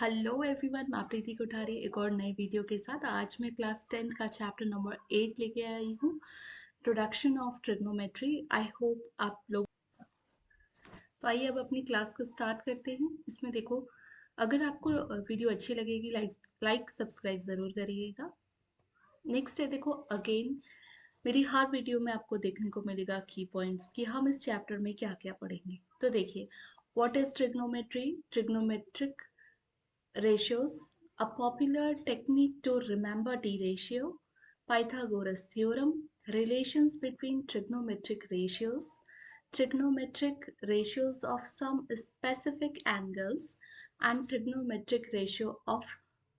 Hello everyone, मैं प्रीति कोठारी एक और नई वीडियो के साथ। आज मैं क्लास 10 का चैप्टर नंबर 8 लेके आई हूँ, introduction of trigonometry. I hope आप लोग। तो आइए अब अपनी क्लास को स्टार्ट करते हैं। इसमें देखो, अगर आपको वीडियो अच्छी लगेगी लाइक सब्सक्राइब ज़रूर करिएगा। नेक्स्ट है, देखो अगेन मेरी हर वीडियो में आपको देखने को मिलेगा की पॉइंट्स कि हम इस चैप्टर में क्या क्या पढ़ेंगे। तो देखिए, what is trigonometry, trigonometric ratios, a popular technique to remember d ratio, Pythagoras theorem, relations between trigonometric ratios, trigonometric ratios of some specific angles, and trigonometric ratio of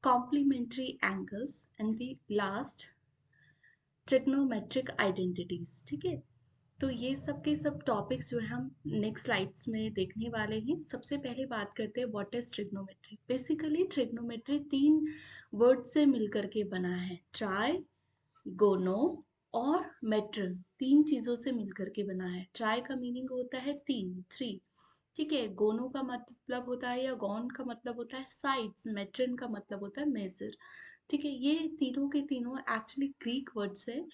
complementary angles, and the last trigonometric identities. ठीक है, तो ये सब के सब topics जो है हम नेक्स्ट स्लाइड्स में देखने वाले हैं। सबसे पहले बात करते हैं what is trigonometry. Basically trigonometry तीन वर्ड से मिलकर के बना है, ट्राई, गोनो और मेट्रन। तीन चीजों से मिलकर के बना है। ट्राई का मीनिंग होता है तीन, थ्री। ठीक है, गोनो का मतलब होता है या गॉन का मतलब होता है साइड्स, मेट्रन का मतलब होता है मेजर। ठीक है, ये तीनों के तीनों एक्चुअली ग्रीक वर्ड्स है।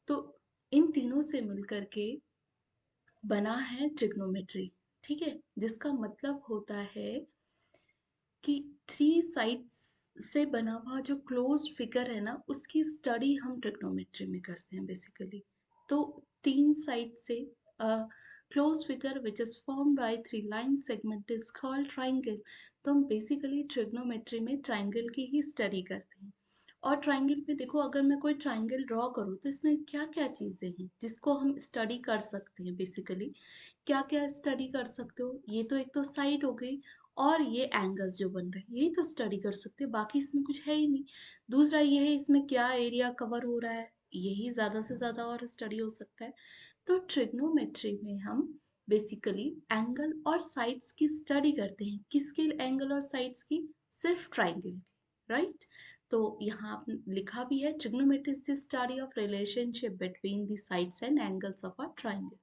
तो इन तीनों से मिलकर के बना है ट्रिग्नोमेट्री। ठीक है, जिसका मतलब होता है कि थ्री साइड्स से बना हुआ जो क्लोज फिगर है ना, उसकी स्टडी हम ट्रिग्नोमेट्री में करते हैं बेसिकली। तो तीन साइड से close figure which is form by three line segment is called triangle. तो हम बेसिकली ट्रिग्नोमेट्री में ट्राइंगल की ही स्टडी करते हैं। और ट्राइंगल में देखो, अगर मैं कोई ट्राइंगल ड्रॉ करूँ तो इसमें क्या क्या चीज़ें हैं जिसको हम स्टडी कर सकते हैं। बेसिकली क्या क्या स्टडी कर सकते हो, ये तो एक तो साइड हो गई, और ये एंगल्स जो बन रहे हैं यही तो स्टडी कर सकते हैं, बाकी इसमें कुछ है ही नहीं। दूसरा ये है, इसमें क्या एरिया कवर हो रहा है, यही ज़्यादा से ज़्यादा और स्टडी हो सकता है। तो ट्रिग्नोमेट्री में हम बेसिकली एंगल और साइड्स की स्टडी करते हैं। किसके एंगल और साइड्स की? सिर्फ ट्राइंगल की, राइट। तो यहाँ आप लिखा भी है, trigonometry is the study of relationship between the sides and angles of a triangle,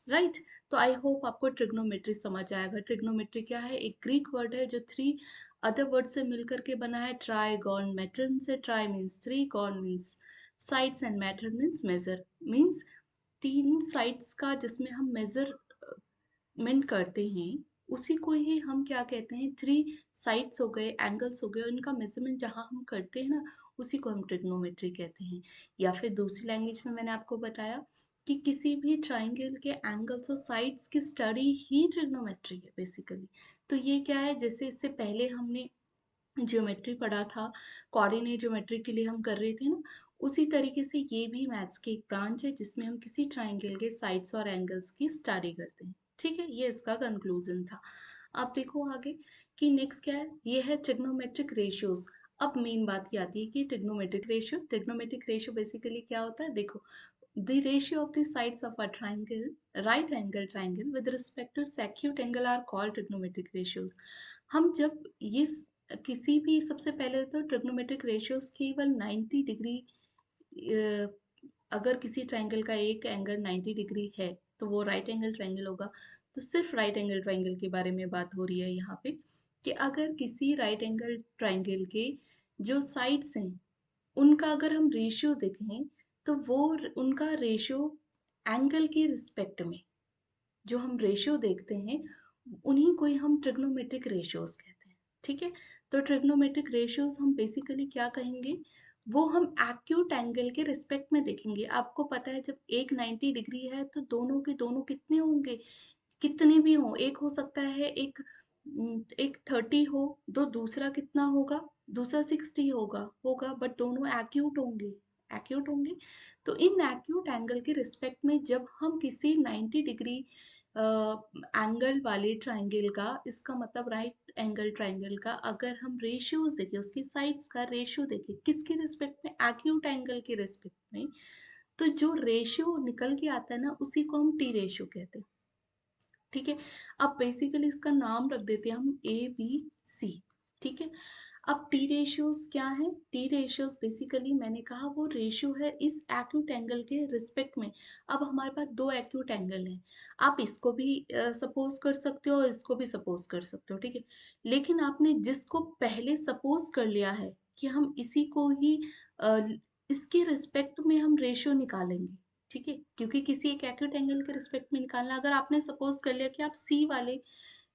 right. तो आई होप आपको ट्रिग्नोमेट्री समझ आएगा। ट्रिग्नोमेट्री क्या है? एक ग्रीक वर्ड है जो थ्री अदर वर्ड से मिलकर के बना है। ट्राई, गॉन, मेट्रन से। Tri means three, gon means sides and metron means measure, means तीन साइड्स का जिसमें हम मेजरमेंट करते हैं, उसी को ही हम क्या कहते हैं, थ्री साइड्स हो गए, एंगल्स हो गए, उनका मेजरमेंट जहाँ हम करते हैं ना, उसी को हम ट्रिग्नोमेट्री कहते हैं। या फिर दूसरी लैंग्वेज में मैंने आपको बताया कि किसी भी ट्राइंगल के एंगल्स और साइड्स की स्टडी ही ट्रिग्नोमेट्री है बेसिकली। तो ये क्या है, जैसे इससे पहले हमने ज्योमेट्री पढ़ा था, कोऑर्डिनेट ज्योमेट्री के लिए हम कर रहे थे ना, उसी तरीके से ये भी मैथ्स की एक ब्रांच है जिसमें हम किसी ट्राइंगल के साइड्स और एंगल्स की स्टडी करते हैं। ठीक है, ये इसका कंक्लूजन था। अब देखो आगे कि नेक्स्ट क्या है, ये है ट्रिग्नोमेट्रिक रेशियोज। अब मेन बात ये आती है कि ट्रिग्नोमेट्रिक रेशियो बेसिकली क्या होता है। देखो, the ratio of the sides of a triangle, right angle triangle with respect to its acute angle are called trigonometric ratios। हम जब ये किसी भी, सबसे पहले तो ट्रिग्नोमेट्रिक रेशियोज केवल 90 डिग्री, अगर किसी ट्राइंगल का एक एंगल 90 डिग्री है तो वो राइट एंगल ट्राइंगल होगा। तो सिर्फ राइट एंगल ट्राइंगल के बारे में बात हो रही है यहाँ पे, कि अगर किसी राइट एंगल ट्राइंगल के जो साइड्स हैं उनका अगर हम रेशियो देखें, तो वो उनका रेशियो एंगल के रिस्पेक्ट में जो हम रेशियो देखते हैं, उन्हीं को ही हम ट्रिग्नोमेट्रिक रेशियोज कहते हैं। ठीक है, तो ट्रिग्नोमेट्रिक रेशियोज हम बेसिकली क्या कहेंगे, वो हम एक्यूट एंगल के रिस्पेक्ट में देखेंगे। आपको पता है, जब एक 90 डिग्री है तो दोनों के दोनों कितने होंगे, कितने भी हों। एक हो सकता है एक 30 हो, तो दूसरा कितना होगा, दूसरा 60 होगा बट दोनों एक्यूट होंगे। तो इन एक्यूट एंगल के रिस्पेक्ट में जब हम किसी 90 डिग्री एंगल वाले ट्राइंगल का, इसका मतलब राइट एंगल ट्राइंगल का, अगर हम रेशियोज देखें, उसकी साइड्स का रेशियो देखें, किसके रिस्पेक्ट में, एक्यूट एंगल के रिस्पेक्ट में, तो जो रेशियो निकल के आता है ना, उसी को हम टी रेशियो कहते हैं। ठीक है, अब बेसिकली इसका नाम रख देते हैं हम ए बी सी। ठीक है, अब टी रेशियोज क्या है? टी रेशियोज बेसिकली मैंने कहा वो रेशियो है इस एक्यूट एंगल के रिस्पेक्ट में। अब हमारे पास दो एक्यूट एंगल हैं, आप इसको भी सपोज कर सकते हो और इसको भी सपोज कर सकते हो, ठीक है। लेकिन आपने जिसको पहले सपोज कर लिया है कि हम इसी को ही अ, इसके रिस्पेक्ट में हम रेशियो निकालेंगे, ठीक है, क्योंकि किसी एक एक्यूट एंगल के रिस्पेक्ट में निकालना। अगर आपने सपोज कर लिया कि आप सी वाले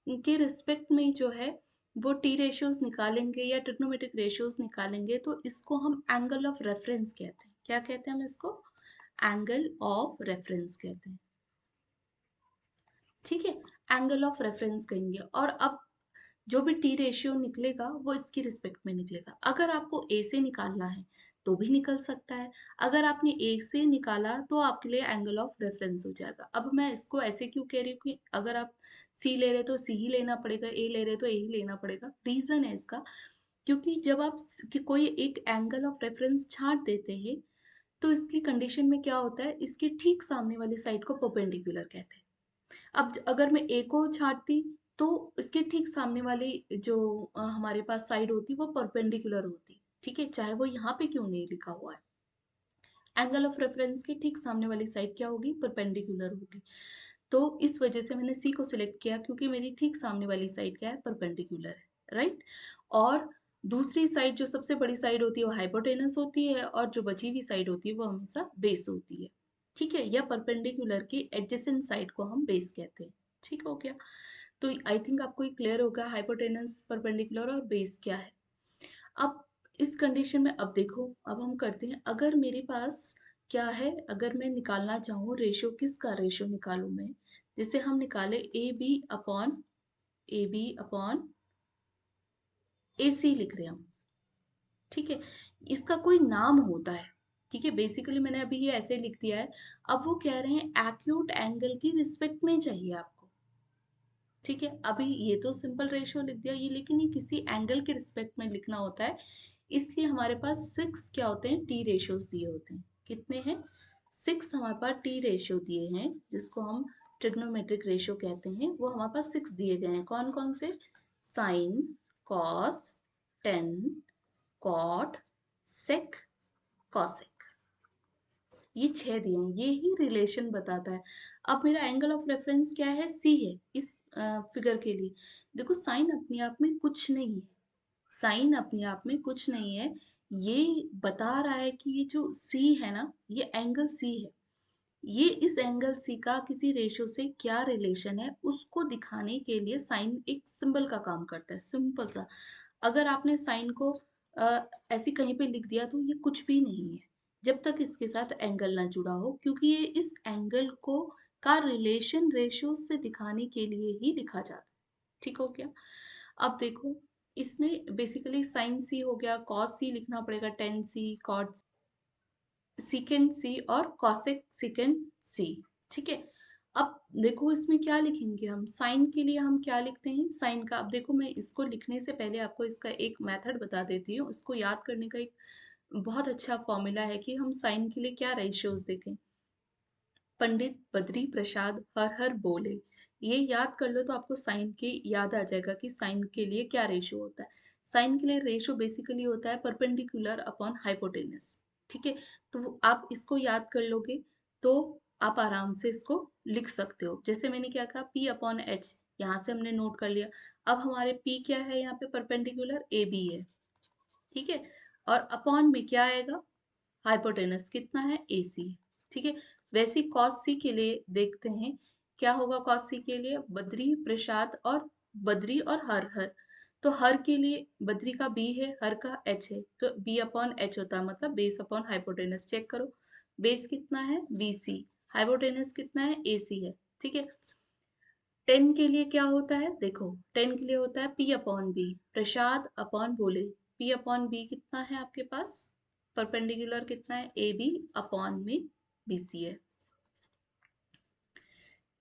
के रिस्पेक्ट में जो है वो टी रेशियोज निकालेंगे या ट्रिग्नोमेट्रिक रेशियोज निकालेंगे, तो इसको हम एंगल ऑफ रेफरेंस कहते हैं। क्या कहते हैं हम इसको? एंगल ऑफ रेफरेंस कहते हैं, ठीक है। एंगल ऑफ रेफरेंस कहेंगे। और अब जो भी टी रेशियो निकलेगा वो इसकी रिस्पेक्ट में निकलेगा। अगर आपको ए से निकालना है तो भी निकल सकता है। अगर आपने ए से निकाला तो आपके लिए एंगल ऑफ रेफरेंस हो जाएगा। अब मैं इसको ऐसे क्यों कह रही हूँ कि अगर आप सी ले रहे तो सी ही लेना पड़ेगा, ए ले रहे तो ए ही लेना पड़ेगा। रीजन है इसका, क्योंकि जब आप कि कोई एक एंगल ऑफ रेफरेंस छांट देते हैं तो इसकी कंडीशन में क्या होता है, इसके ठीक सामने वाली साइड को परपेंडिकुलर कहते हैं। अब अगर मैं ए को छांटती तो इसके ठीक सामने वाली जो हमारे पास साइड होती वो परपेंडिकुलर होती, ठीक है, चाहे वो यहाँ पे क्यों नहीं लिखा हुआ है। एंगल ऑफ रेफरेंस के ठीक सामने वाली साइड क्या होगी? परपेंडिकुलर होगी। तो इस वजह से मैंने सी को सिलेक्ट किया, क्योंकि मेरी ठीक सामने वाली साइड क्या है? परपेंडिकुलर है, राइट। और दूसरी साइड जो सबसे बड़ी साइड होती है वो हाइपोटेनस होती है, और जो बची हुई साइड होती है वो हमेशा बेस होती है, ठीक है। या परपेंडिकुलर की एडजेसेंट साइड को हम बेस कहते हैं, ठीक हो गया। तो आई थिंक आपको ये क्लियर होगा हाइपोटेनस, परपेंडिकुलर और बेस क्या है। अब इस कंडीशन में अब देखो, अब हम करते हैं, अगर मेरे पास क्या है, अगर मैं निकालना चाहूँ रेशियो, किसका रेशियो निकालूं मैं? जैसे हम निकाले ए बी अपॉन ए सी लिख रहे हैं हम, ठीक है। इसका कोई नाम होता है, ठीक है। बेसिकली मैंने अभी ये ऐसे लिख दिया है। अब वो कह रहे हैं एक्यूट एंगल की रिस्पेक्ट में चाहिए आपको, ठीक है। अभी ये तो सिंपल रेशियो लिख दिया ये, लेकिन ये किसी एंगल के रिस्पेक्ट में लिखना होता है। इसलिए हमारे पास 6 क्या होते हैं? टी रेशियोज दिए होते हैं। कितने हैं? 6 हमारे पास टी रेशियो दिए हैं, जिसको हम ट्रिग्नोमेट्रिक रेशियो कहते हैं। वो हमारे पास 6 दिए गए हैं। कौन कौन से? Sign, cos, tan, cot, sec, cosec. ये 6 दिए हैं, ये ही रिलेशन बताता है। अब मेरा एंगल ऑफ रेफरेंस क्या है? सी है इस फिगर के लिए। देखो साइन अपने आप में कुछ नहीं है, साइन अपने आप में कुछ नहीं है। ये बता रहा है कि ये जो सी है ना, ये एंगल सी है। ये इस एंगल सी का किसी रेशियो से क्या रिलेशन है उसको दिखाने के लिए साइन एक सिंबल का काम करता है, सिंपल सा। अगर आपने साइन को ऐसे कहीं पे लिख दिया तो ये कुछ भी नहीं है, जब तक इसके साथ एंगल ना जुड़ा हो, क्योंकि ये इस एंगल को का रिलेशन रेशियो से दिखाने के लिए ही लिखा जाता है, ठीक हो गया। अब देखो इसमें बेसिकली साइन सी हो गया, कॉस सी लिखना पड़ेगा, टेन सी, कॉट सीकेंड सी और कॉसेक सीकेंड सी, ठीक है। अब देखो इसमें क्या लिखेंगे हम? साइन के लिए हम क्या लिखते हैं? साइन का, अब देखो मैं इसको लिखने से पहले आपको इसका एक मेथड बता देती हूँ। इसको याद करने का एक बहुत अच्छा फॉर्मूला है कि हम साइन के लिए क्या रेशियोज देखें। पंडित बद्री प्रसाद हर हर बोले, ये याद कर लो तो आपको साइन के याद आ जाएगा कि साइन के लिए क्या रेशियो होता है। साइन के लिए रेशियो बेसिकली होता है परपेंडिकुलर अपॉन हाइपोटेनस, ठीक है। तो आप इसको याद कर लोगे तो आप आराम से इसको लिख सकते हो। जैसे मैंने क्या कहा, P अपॉन एच, यहाँ से हमने नोट कर लिया। अब हमारे P क्या है? यहाँ पे परपेंडिकुलर ए बी है, ठीक है। और अपॉन में क्या आएगा? हाइपोटेनस कितना है? AC, ठीक है। वैसे कॉस सी के लिए देखते हैं क्या होगा। कॉस सी के लिए बद्री प्रसाद और बद्री और हर हर, तो हर के लिए बद्री का बी है, हर का एच है, तो बी अपॉन एच होता है, मतलब बेस अपॉन हाइपोटेनस। चेक करो बेस कितना है? BC, हाइपोटेनस कितना है? AC है, ठीक है। 10 के लिए क्या होता है? देखो 10 के लिए होता है P अपॉन बी, प्रसाद अपॉन बोले। P अपॉन बी कितना है आपके पास? परपेंडिकुलर कितना है? AB अपॉन में BC है,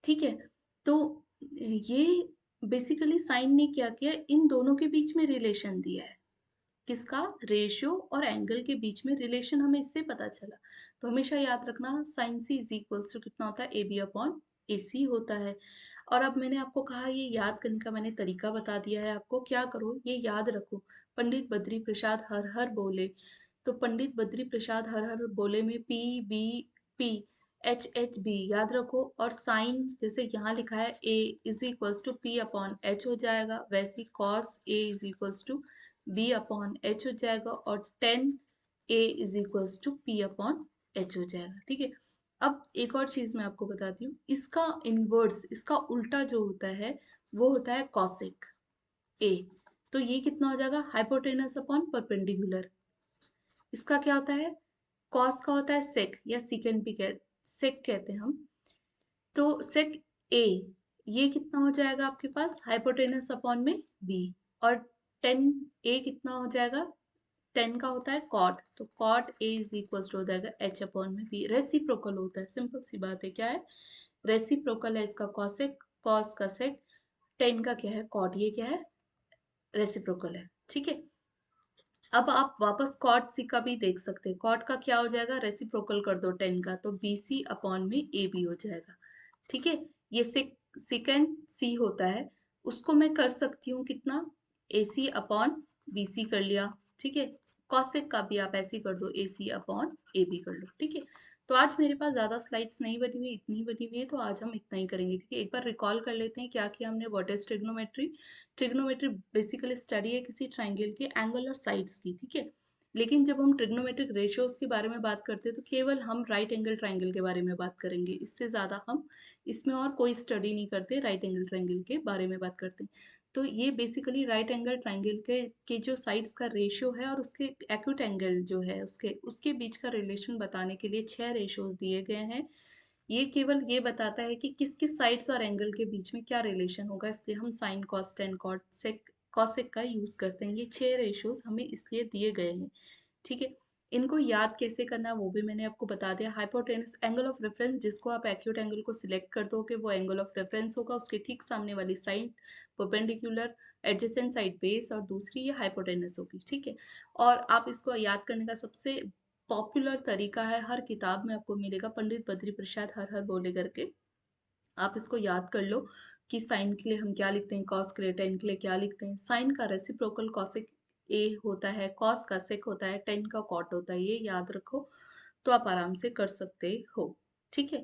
ठीक है। तो ये बेसिकली साइन ने क्या किया, इन दोनों के बीच में रिलेशन दिया है। किसका? रेशियो और एंगल के बीच में रिलेशन हमें इससे पता चला। तो हमेशा याद रखना sine C is equals to कितना होता है? AB अपॉन AC होता है। और अब मैंने आपको कहा ये याद करने का मैंने तरीका बता दिया है आपको, क्या करो ये याद रखो। पंडित बद्री प्रसाद हर हर बोले, तो पंडित बद्री प्रसाद हर हर बोले में P B P H H B याद रखो। और साइन जैसे यहाँ लिखा है A is equals to P upon H हो जाएगा, वैसे ही cos A is equals to B upon H हो जाएगा, और tan A is equals to P upon H हो जाएगा। ठीक है, अब एक और चीज मैं आपको बताती हूँ, इसका इनवर्स, इसका उल्टा जो होता है वो होता है कॉसेक ए। तो ये कितना हो जाएगा, हाइपोटेनस अपॉन परपेंडिकुलर। इसका क्या होता है, कॉस का होता है सेक या सीकेंड भी सेक कहते हैं हम। तो सेक ए, ये कितना हो जाएगा आपके पास, हाइपोटेनस अपॉन में बी। और टेन ए कितना हो जाएगा, टेन का होता है कॉट, तो cot A is equal to हो जाएगा एच अपॉन में बी। रेसिप्रोकल होता है, सिंपल सी बात है, क्या है रेसिप्रोकल है इसका, कॉसेक कॉस का सेक, टेन का क्या है कॉट, ये क्या है रेसिप्रोकल है। ठीक है, अब आप वापस कॉट सी का भी देख सकते हैं, कॉट का क्या हो जाएगा, रेसिप्रोकल कर दो टेन का, तो बी सी अपॉन में ए बी हो जाएगा। ठीक है, ये सेकेंड सी होता है, उसको मैं कर सकती हूँ कितना, ए सी अपॉन बी सी कर लिया। ठीक है, कॉसेक का भी आप ऐसे ही कर दो, ए सी अपॉन ए बी कर लो। ठीक है, तो आज मेरे पास ज्यादा स्लाइड्स नहीं बनी हुई, इतनी ही बनी हुई है, तो आज हम इतना ही करेंगे। ठीक है, एक बार रिकॉल कर लेते हैं क्या किया हमने। What is trigonometry, trigonometry basically study है किसी ट्राइंगल के एंगल और साइड्स की। ठीक है, लेकिन जब हम ट्रिग्नोमेट्रिक रेशियोज के बारे में बात करते हैं तो केवल हम राइट एंगल ट्राइंगल के बारे में बात करेंगे, इससे ज़्यादा हम इसमें और कोई स्टडी नहीं करते, राइट एंगल ट्राइंगल के बारे में बात करते हैं। तो ये बेसिकली राइट एंगल ट्राइंगल के जो साइड्स का रेशियो है और उसके एक्यूट एंगल जो है उसके उसके बीच का रिलेशन बताने के लिए 6 रेशियोज दिए गए हैं। ये केवल ये बताता है कि किस किस साइड्स और एंगल के बीच में क्या रिलेशन होगा, इसलिए हम sine cos tan cot sec cosec का यूज करते हैं। ये 6 रेशियोज हमें इसलिए दिए गए हैं। ठीक है, इनको याद कैसे करना है वो भी मैंने आपको बता दिया। हाइपोटेनस एंगल ऑफ रेफरेंस, जिसको आप एक्यूट एंगल को सिलेक्ट कर दो कि वो एंगल ऑफ रेफरेंस होगा, उसके ठीक सामने वाली side perpendicular, adjacent side base, और दूसरी ये हाइपोटेनस होगी। ठीक है, और आप इसको याद करने का सबसे पॉपुलर तरीका है, हर किताब में आपको मिलेगा, पंडित बद्री प्रसाद हर हर बोले करके। आप इसको याद कर लो कि साइन के लिए हम क्या लिखते हैं, कॉस के लिए टेन के लिए क्या लिखते हैं। साइन का रेसिप्रोकल कॉसेक ए होता है, कॉस का सेक होता है, टेन का कॉट होता है, ये याद रखो तो आप आराम से कर सकते हो। ठीक है,